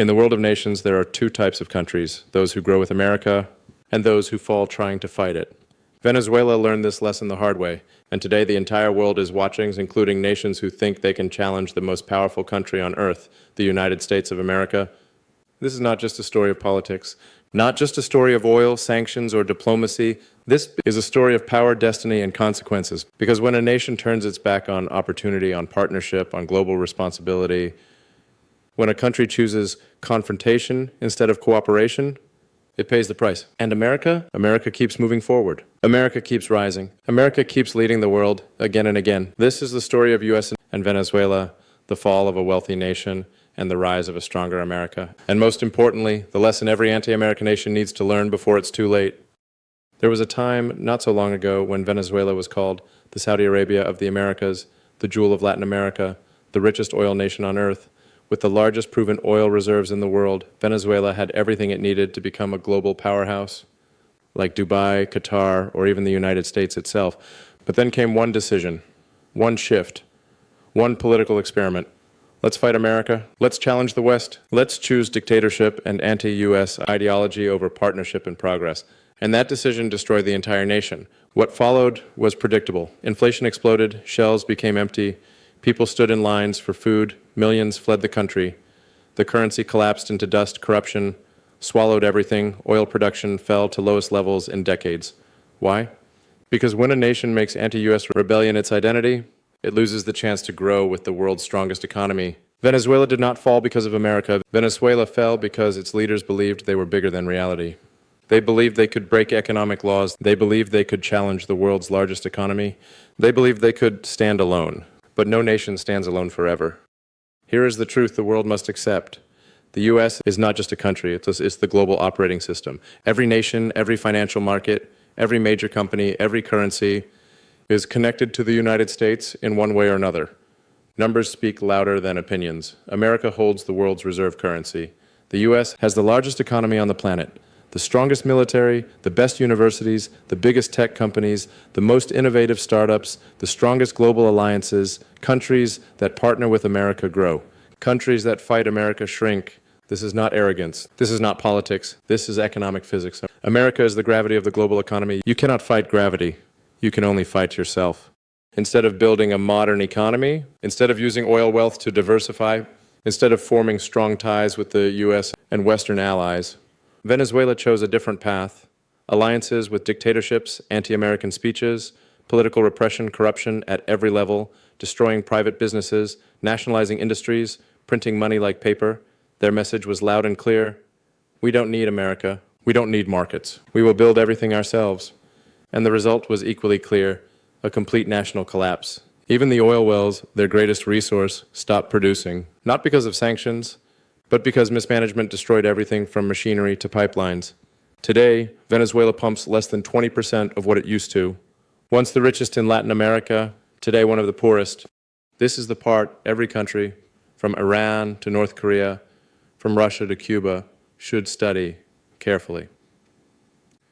In the world of nations, there are two types of countries, those who grow with America and those who fall trying to fight it. Venezuela learned this lesson the hard way, and today the entire world is watching, including nations who think they can challenge the most powerful country on earth, the United States of America. This is not just a story of politics, not just a story of oil, sanctions, or diplomacy. This is a story of power, destiny, and consequences. Because when a nation turns its back on opportunity, on partnership, on global responsibility, when a country chooses confrontation instead of cooperation, it pays the price. And America keeps moving forward. America keeps rising. America keeps leading the world again and again. This is the story of U.S. and Venezuela, the fall of a wealthy nation, and the rise of a stronger America. And most importantly, the lesson every anti-American nation needs to learn before it's too late. There was a time not so long ago when Venezuela was called the Saudi Arabia of the Americas, the jewel of Latin America, the richest oil nation on earth. With the largest proven oil reserves in the world, Venezuela had everything it needed to become a global powerhouse, like Dubai, Qatar, or even the United States itself. But then came one decision, one shift, one political experiment. Let's fight America. Let's challenge the West. Let's choose dictatorship and anti-U.S. ideology over partnership and progress. And that decision destroyed the entire nation. What followed was predictable. Inflation exploded, shelves became empty, people stood in lines for food, millions fled the country. The currency collapsed into dust, corruption swallowed everything, oil production fell to lowest levels in decades. Why? Because when a nation makes anti-U.S. rebellion its identity, it loses the chance to grow with the world's strongest economy. Venezuela did not fall because of America. Venezuela fell because its leaders believed they were bigger than reality. They believed they could break economic laws. They believed they could challenge the world's largest economy. They believed they could stand alone. But no nation stands alone forever. Here is the truth the world must accept. The U.S. is not just a country, it's the global operating system. Every nation, every financial market, every major company, every currency is connected to the United States in one way or another. Numbers speak louder than opinions. America holds the world's reserve currency. The U.S. has the largest economy on the planet, the strongest military, the best universities, the biggest tech companies, the most innovative startups, the strongest global alliances. Countries that partner with America grow. Countries that fight America shrink. This is not arrogance. This is not politics. This is economic physics. America is the gravity of the global economy. You cannot fight gravity. You can only fight yourself. Instead of building a modern economy, instead of using oil wealth to diversify, instead of forming strong ties with the U.S. and Western allies, Venezuela chose a different path. Alliances with dictatorships, anti-American speeches, political repression, corruption at every level, destroying private businesses, nationalizing industries, printing money like paper. Their message was loud and clear. We don't need America. We don't need markets. We will build everything ourselves. And the result was equally clear, a complete national collapse. Even the oil wells, their greatest resource, stopped producing, not because of sanctions, but because mismanagement destroyed everything from machinery to pipelines. Today, Venezuela pumps less than 20% of what it used to. Once the richest in Latin America, today one of the poorest. This is the part every country, from Iran to North Korea, from Russia to Cuba, should study carefully.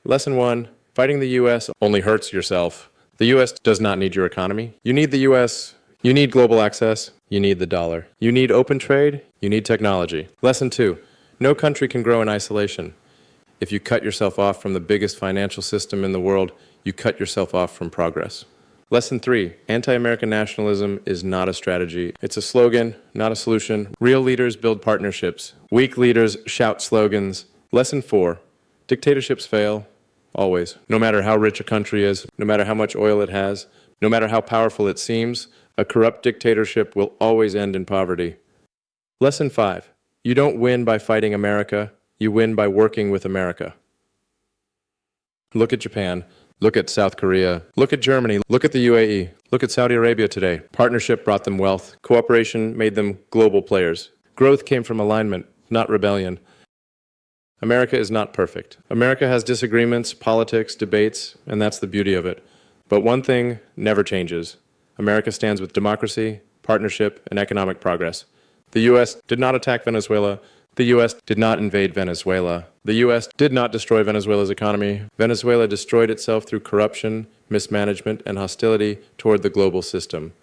Lesson 1, fighting the U.S. only hurts yourself. The U.S. does not need your economy. You need the U.S., you need global access, you need the dollar. You need open trade, you need technology. Lesson 2, no country can grow in isolation. If you cut yourself off from the biggest financial system in the world, you cut yourself off from progress. Lesson 3, anti-American nationalism is not a strategy. It's a slogan, not a solution. Real leaders build partnerships. Weak leaders shout slogans. Lesson 4, dictatorships fail, always. No matter how rich a country is, no matter how much oil it has, no matter how powerful it seems, a corrupt dictatorship will always end in poverty. Lesson 5, you don't win by fighting America, you win by working with America. Look at Japan. Look at South Korea. Look at Germany. Look at the UAE. Look at Saudi Arabia today. Partnership brought them wealth. Cooperation made them global players. Growth came from alignment, not rebellion. America is not perfect. America has disagreements, politics, debates, and that's the beauty of it. But one thing never changes. America stands with democracy, partnership, and economic progress. The U.S. did not attack Venezuela. The U.S. did not invade Venezuela. The U.S. did not destroy Venezuela's economy. Venezuela destroyed itself through corruption, mismanagement, and hostility toward the global system.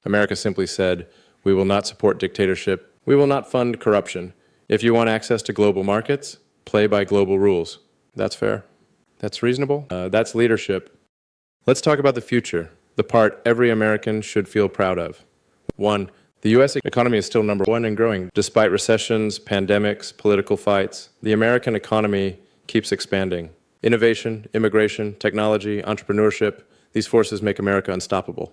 America simply said, we will not support dictatorship. We will not fund corruption. If you want access to global markets, play by global rules. That's fair. That's reasonable. That's leadership. Let's talk about the future, the part every American should feel proud of. 1. The U.S. economy is still number 1 and growing. Despite recessions, pandemics, political fights, the American economy keeps expanding. Innovation, immigration, technology, entrepreneurship, these forces make America unstoppable.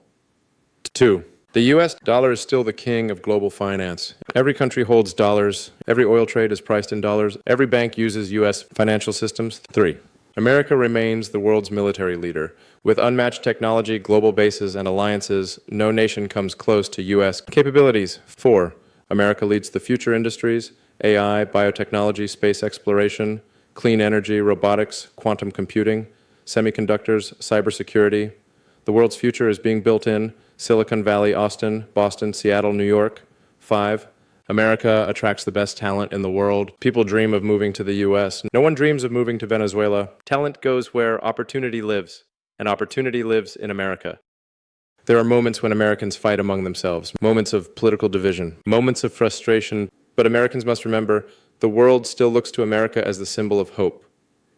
2. The U.S. dollar is still the king of global finance. Every country holds dollars. Every oil trade is priced in dollars. Every bank uses U.S. financial systems. 3. America remains the world's military leader. With unmatched technology, global bases, and alliances, no nation comes close to U.S. capabilities. 4. America leads the future industries, AI, biotechnology, space exploration, clean energy, robotics, quantum computing, semiconductors, cybersecurity. The world's future is being built in Silicon Valley, Austin, Boston, Seattle, New York. 5. America attracts the best talent in the world. People dream of moving to the U.S. No one dreams of moving to Venezuela. Talent goes where opportunity lives, and opportunity lives in America. There are moments when Americans fight among themselves, moments of political division, moments of frustration, but Americans must remember the world still looks to America as the symbol of hope.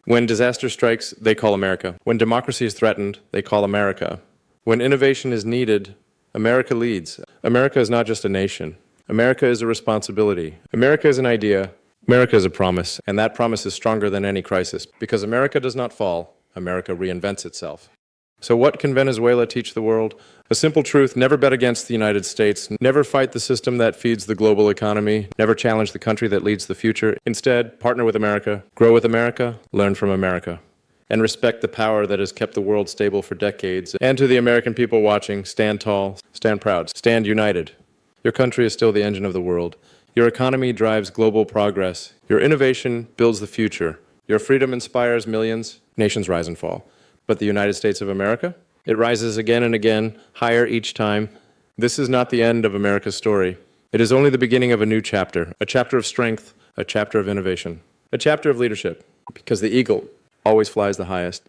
When disaster strikes, they call America. When democracy is threatened, they call America. When innovation is needed, America leads. America is not just a nation. America is a responsibility. America is an idea. America is a promise, and that promise is stronger than any crisis. Because America does not fall, America reinvents itself. So what can Venezuela teach the world? A simple truth: never bet against the United States. Never fight the system that feeds the global economy. Never challenge the country that leads the future. Instead, partner with America, grow with America, learn from America, and respect the power that has kept the world stable for decades. And to the American people watching, stand tall, stand proud, stand united. Your country is still the engine of the world. Your economy drives global progress. Your innovation builds the future. Your freedom inspires millions. Nations rise and fall. But the United States of America? It rises again and again, higher each time. This is not the end of America's story. It is only the beginning of a new chapter, a chapter of strength, a chapter of innovation, a chapter of leadership. Because the eagle always flies the highest.